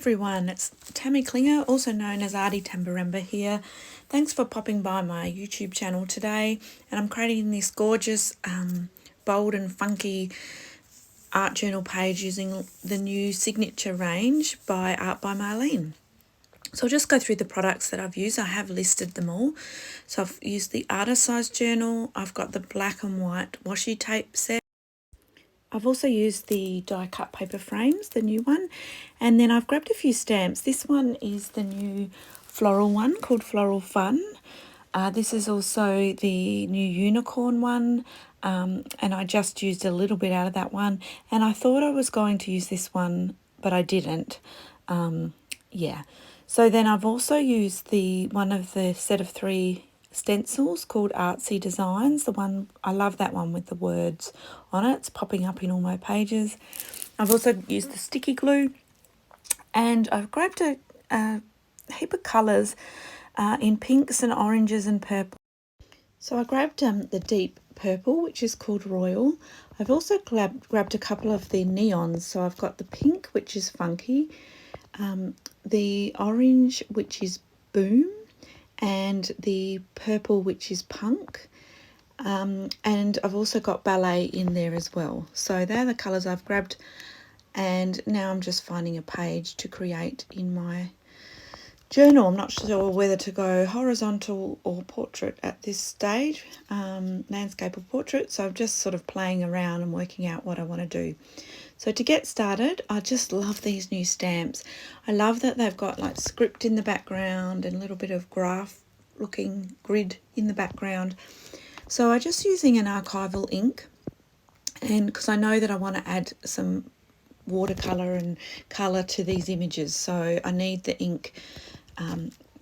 everyone, it's Tammy Klinger, also known as Arty Tambarambaa here. Thanks for popping by my YouTube channel today, and I'm creating this gorgeous, bold and funky art journal page using the new signature range by Art by Marlene. So I'll just go through the products that I've used. I have listed them all. So I've used the artist size journal, I've got the black and white washi tape set. I've also used the die cut paper frames, the new one, and then I've grabbed a few stamps. This one is the new floral one called Floral Fun. This is also the new unicorn one, and I just used a little bit out of that one, and I thought I was going to use this one, but I didn't. Yeah. So then I've also used one of the set of 3 stencils called Artsy Designs. The one, I love that one with the words on it. It's popping up in all my pages. I've also used the sticky glue, and I've grabbed a heap of colours in pinks and oranges and purple. So I grabbed the deep purple, which is called Royal. I've also grabbed a couple of the neons. So I've got the pink, which is funky, the orange, which is Boom, and the purple, which is Punk, and I've also got Ballet in there as well. So they're the colours I've grabbed, and now I'm just finding a page to create in my journal. I'm not sure whether to go horizontal or portrait at this stage, landscape or portrait, so I'm just sort of playing around and working out what I want to do. So to get started, I just love these new stamps. I love that they've got like script in the background and a little bit of graph looking grid in the background. So I'm just using an archival ink, and because I know that I want to add some watercolour and colour to these images, so I need the ink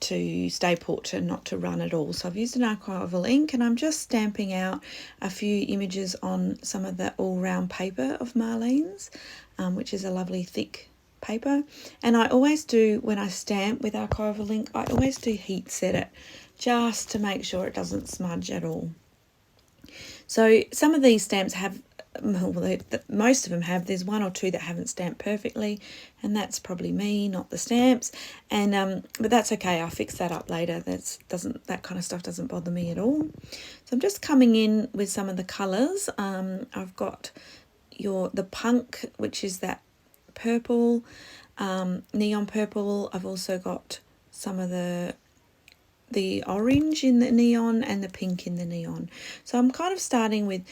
to stay put and not to run at all. So I've used an archival ink, and I'm just stamping out a few images on some of the all-round paper of Marlene's, which is a lovely thick paper. And I always do, when I stamp with archival ink, I always do heat set it just to make sure it doesn't smudge at all. So some of these stamps have, well, most of them have, there's 1 or 2 that haven't stamped perfectly, and that's probably me, not the stamps, and but that's okay, I'll fix that up later. That kind of stuff doesn't bother me at all. So I'm just coming in with some of the colours. I've got the Punk, which is that purple, neon purple. I've also got some of the orange in the neon and the pink in the neon. So I'm kind of starting with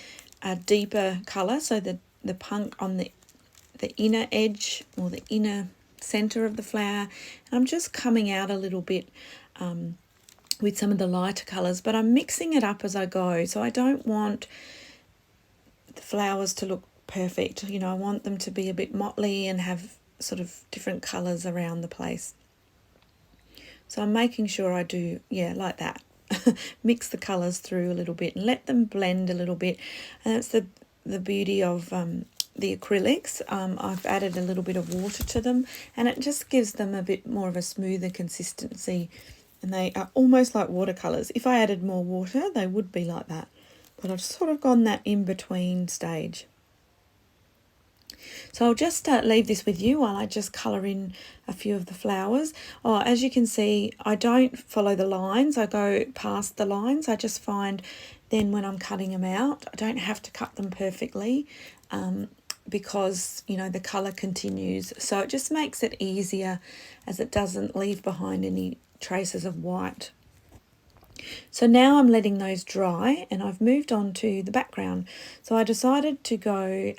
a deeper colour, so the Punk on the inner edge or the inner centre of the flower, and I'm just coming out a little bit with some of the lighter colours, but I'm mixing it up as I go. So I don't want the flowers to look perfect, you know, I want them to be a bit motley and have sort of different colours around the place. So I'm making sure I do, yeah, like that. Mix the colours through a little bit and let them blend a little bit. And that's the beauty of the acrylics. I've added a little bit of water to them, and it just gives them a bit more of a smoother consistency, and they are almost like watercolours. If I added more water, they would be like that, but I've sort of gone that in-between stage. So I'll just leave this with you while I just colour in a few of the flowers. Oh, as you can see, I don't follow the lines. I go past the lines. I just find then when I'm cutting them out, I don't have to cut them perfectly because, you know, the colour continues. So it just makes it easier as it doesn't leave behind any traces of white. So now I'm letting those dry, and I've moved on to the background. So I decided to go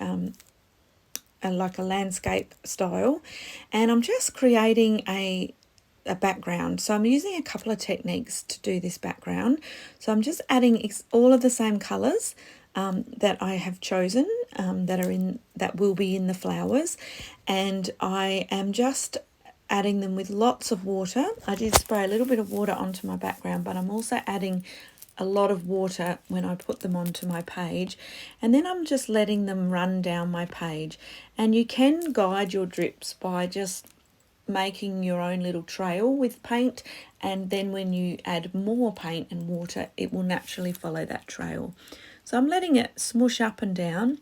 like a landscape style, and I'm just creating a background. So I'm using a couple of techniques to do this background. So I'm just adding all of the same colours that I have chosen that will be in the flowers, and I am just adding them with lots of water. I did spray a little bit of water onto my background, but I'm also adding a lot of water when I put them onto my page, and then I'm just letting them run down my page. And you can guide your drips by just making your own little trail with paint, and then when you add more paint and water, it will naturally follow that trail. So I'm letting it smush up and down,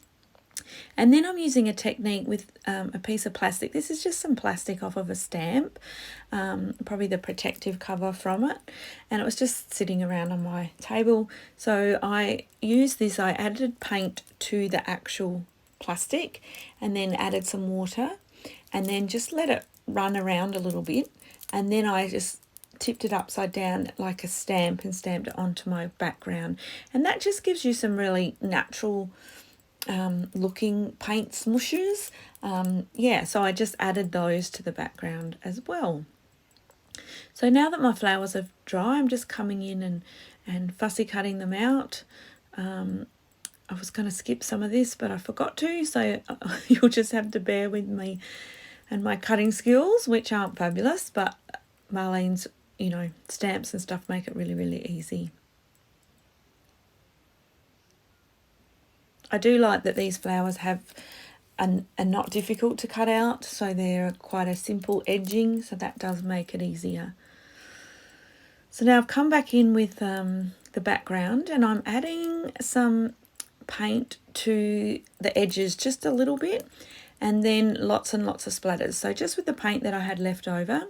And then I'm using a technique with a piece of plastic. This is just some plastic off of a stamp, probably the protective cover from it. And it was just sitting around on my table. So I used this, I added paint to the actual plastic and then added some water and then just let it run around a little bit. And then I just tipped it upside down like a stamp and stamped it onto my background. And that just gives you some really natural looking paint smooshes. Yeah, so I just added those to the background as well. So now that my flowers are dry, I'm just coming in and fussy cutting them out. I was going to skip some of this, but I forgot to, so you'll just have to bear with me and my cutting skills, which aren't fabulous, but Marlene's, you know, stamps and stuff make it really, really easy. I do like that these flowers are not difficult to cut out, so they're quite a simple edging, so that does make it easier. So now I've come back in with the background and I'm adding some paint to the edges just a little bit, and then lots and lots of splatters. So just with the paint that I had left over,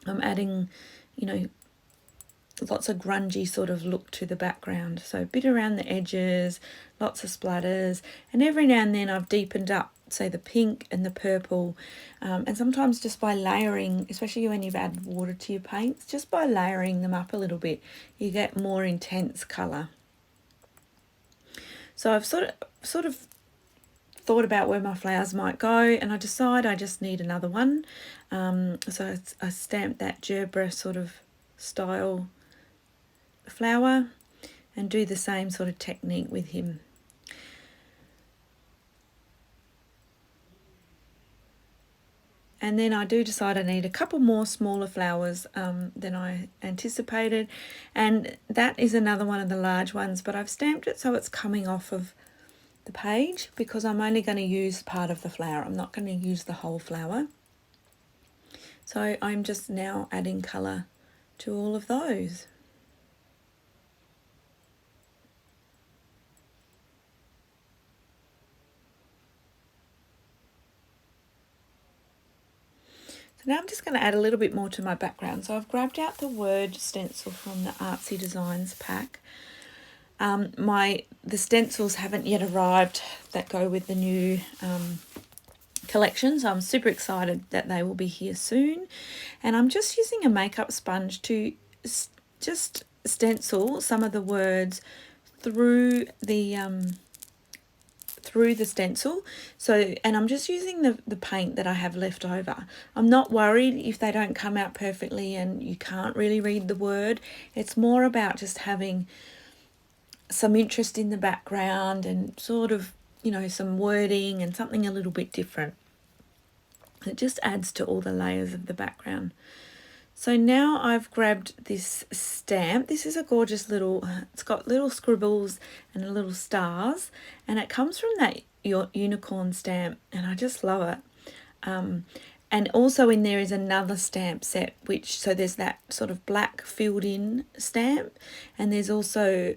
I'm adding, you know, lots of grungy sort of look to the background. So a bit around the edges, lots of splatters, and every now and then I've deepened up, say the pink and the purple, and sometimes just by layering, especially when you've added water to your paints, just by layering them up a little bit, you get more intense colour. So I've sort of thought about where my flowers might go, and I decide I just need another one. So I stamped that gerbera sort of style flower and do the same sort of technique with him. And then I do decide I need a couple more smaller flowers than I anticipated. And that is another one of the large ones, but I've stamped it so it's coming off of the page because I'm only going to use part of the flower. I'm not going to use the whole flower. So I'm just now adding colour to all of those. So now I'm just going to add a little bit more to my background. So I've grabbed out the word stencil from the Artsy Designs pack. The stencils haven't yet arrived that go with the new collection, so I'm super excited that they will be here soon. And I'm just using a makeup sponge to just stencil some of the words through the stencil. So, and I'm just using the paint that I have left over. I'm not worried if they don't come out perfectly and you can't really read the word. It's more about just having some interest in the background and sort of, you know, some wording and something a little bit different. It just adds to all the layers of the background. So now I've grabbed this stamp. This is a gorgeous little, it's got little scribbles and little stars, and it comes from that unicorn stamp, and I just love it. And also in there is another stamp set, so there's that sort of black filled in stamp, and there's also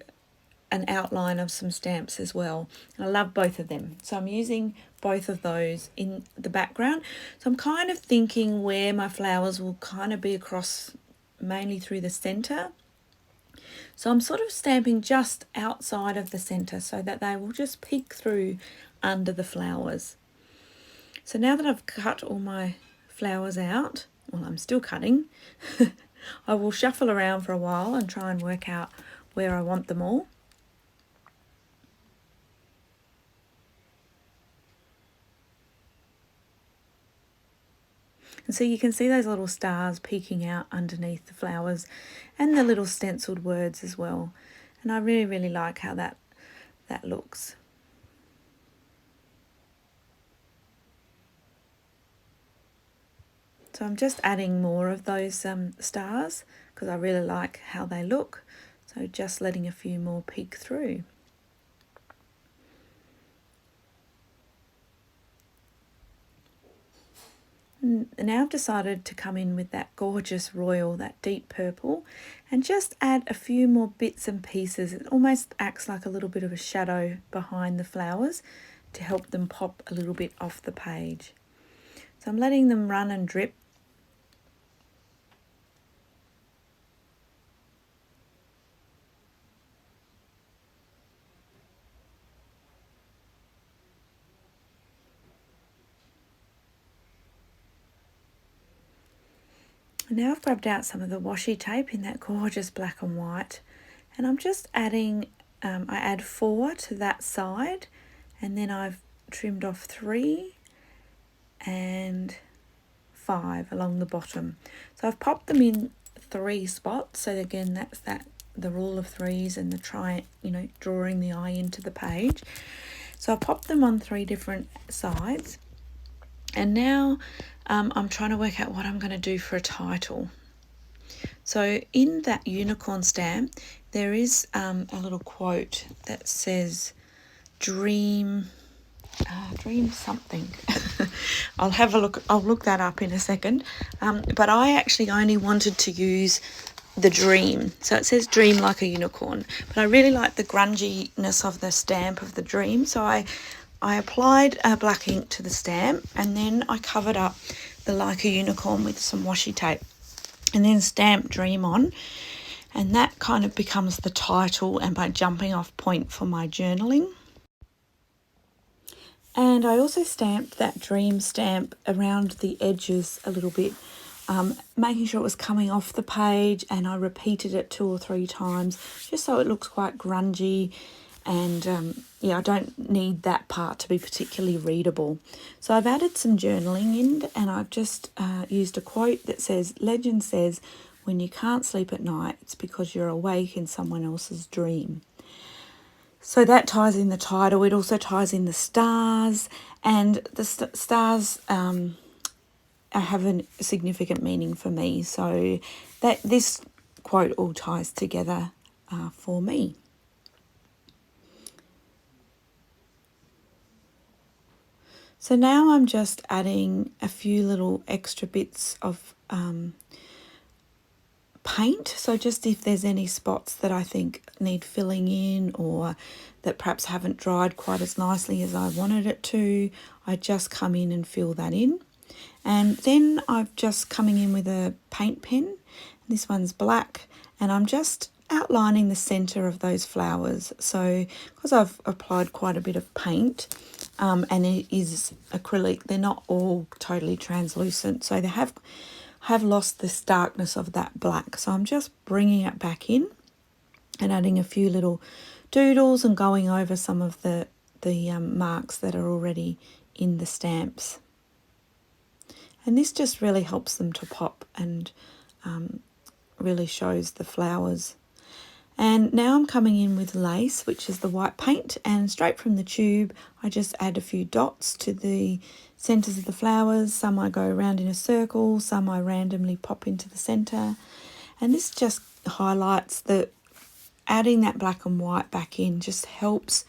an outline of some stamps as well. And I love both of them. So I'm using both of those in the background. So I'm kind of thinking where my flowers will kind of be across mainly through the center. So I'm sort of stamping just outside of the center so that they will just peek through under the flowers. So now that I've cut all my flowers out, well, I'm still cutting, I will shuffle around for a while and try and work out where I want them all. And so you can see those little stars peeking out underneath the flowers and the little stenciled words as well. And I really, really like how that looks. So I'm just adding more of those stars because I really like how they look. So just letting a few more peek through. Now I've decided to come in with that gorgeous royal, that deep purple, and just add a few more bits and pieces. It almost acts like a little bit of a shadow behind the flowers to help them pop a little bit off the page. So I'm letting them run and drip. And now I've grabbed out some of the washi tape in that gorgeous black and white, and I'm just adding, I add 4 to that side, and then I've trimmed off 3 and 5 along the bottom. So I've popped them in 3 spots. So again, that's the rule of 3s and the drawing the eye into the page. So I popped them on 3 different sides, and now I'm trying to work out what I'm going to do for a title. So in that unicorn stamp, there is a little quote that says, dream something. I'll have a look. I'll look that up in a second. But I actually only wanted to use the dream. So it says dream like a unicorn. But I really like the grunginess of the stamp of the dream. So I applied black ink to the stamp, and then I covered up the like a unicorn with some washi tape, and then stamped dream on. And that kind of becomes the title and my jumping off point for my journaling. And I also stamped that dream stamp around the edges a little bit, making sure it was coming off the page, and I repeated it 2 or 3 times just so it looks quite grungy. And yeah, I don't need that part to be particularly readable. So I've added some journaling in, and I've just used a quote that says, legend says, when you can't sleep at night, it's because you're awake in someone else's dream. So that ties in the title. It also ties in the stars, and the stars have a significant meaning for me. So that this quote all ties together for me. So now I'm just adding a few little extra bits of paint. So just if there's any spots that I think need filling in, or that perhaps haven't dried quite as nicely as I wanted it to, I just come in and fill that in. And then I'm just coming in with a paint pen. This one's black, and I'm just outlining the center of those flowers. So because I've applied quite a bit of paint, and it is acrylic, they're not all totally translucent, so they have lost this darkness of that black. So I'm just bringing it back in and adding a few little doodles and going over some of the marks that are already in the stamps. And this just really helps them to pop and really shows the flowers. And now I'm coming in with lace, which is the white paint, and straight from the tube I just add a few dots to the centres of the flowers. Some I go around in a circle, some I randomly pop into the centre. And this just highlights that adding that black and white back in just helps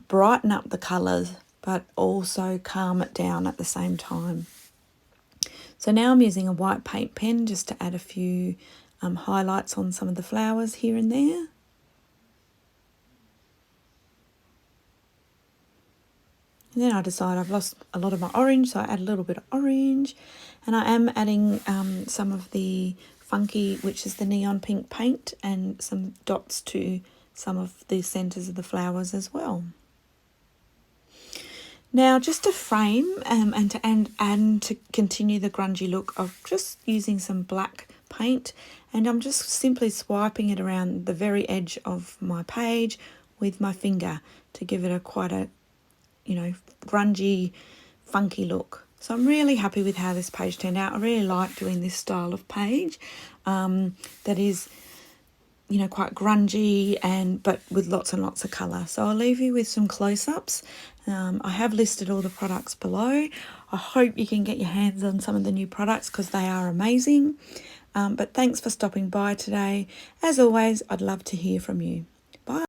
brighten up the colours, but also calm it down at the same time. So now I'm using a white paint pen just to add a few highlights on some of the flowers here and there. And then I decide I've lost a lot of my orange, so I add a little bit of orange. And I am adding some of the funky, which is the neon pink paint, and some dots to some of the centres of the flowers as well. Now, just to frame and to continue the grungy look, of just using some black paint, and I'm just simply swiping it around the very edge of my page with my finger to give it quite a grungy, funky look. So I'm really happy with how this page turned out. I really like doing this style of page that is, quite grungy but with lots and lots of colour. So I'll leave you with some close-ups. I have listed all the products below. I hope you can get your hands on some of the new products because they are amazing. But thanks for stopping by today. As always, I'd love to hear from you.